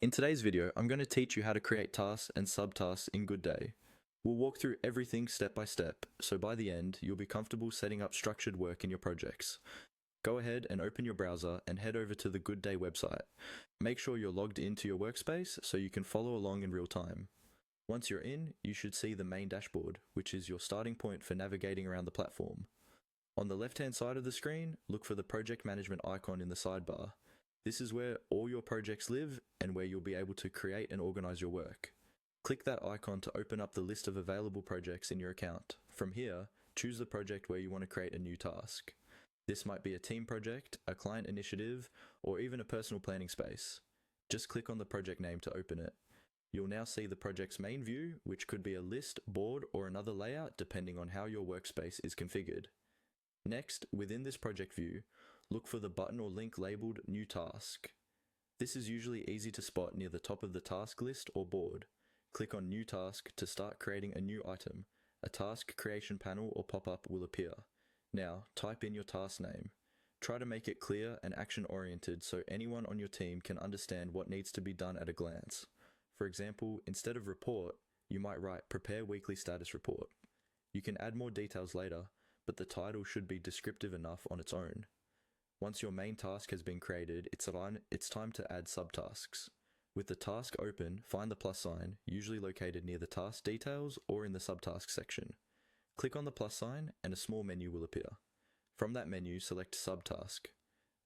In today's video, I'm going to teach you how to create tasks and subtasks in Goodday. We'll walk through everything step by step, so by the end, you'll be comfortable setting up structured work in your projects. Go ahead and open your browser and head over to the Goodday website. Make sure you're logged into your workspace so you can follow along in real time. Once you're in, you should see the main dashboard, which is your starting point for navigating around the platform. On the left-hand side of the screen, look for the project management icon in the sidebar. This is where all your projects live and where you'll be able to create and organize your work. Click that icon to open up the list of available projects in your account. From here, choose the project where you want to create a new task. This might be a team project, a client initiative, or even a personal planning space. Just click on the project name to open it. You'll now see the project's main view, which could be a list, board, or another layout depending on how your workspace is configured. Next, within this project view, look for the button or link labeled New Task. This is usually easy to spot near the top of the task list or board. Click on New Task to start creating a new item. A task creation panel or pop-up will appear. Now, type in your task name. Try to make it clear and action-oriented so anyone on your team can understand what needs to be done at a glance. For example, instead of report, you might write Prepare Weekly Status Report. You can add more details later, but the title should be descriptive enough on its own. Once your main task has been created, it's time to add subtasks. With the task open, find the plus sign, usually located near the task details or in the subtask section. Click on the plus sign and a small menu will appear. From that menu, select Subtask.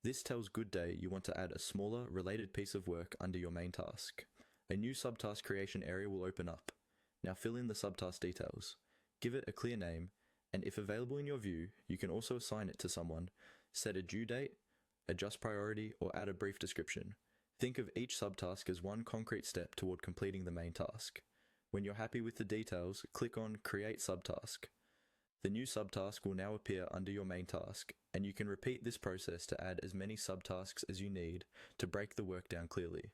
This tells Goodday you want to add a smaller, related piece of work under your main task. A new subtask creation area will open up. Now fill in the subtask details. Give it a clear name, and if available in your view, you can also assign it to someone, set a due date, adjust priority, or add a brief description. Think of each subtask as one concrete step toward completing the main task. When you're happy with the details, click on Create Subtask. The new subtask will now appear under your main task, and you can repeat this process to add as many subtasks as you need to break the work down clearly.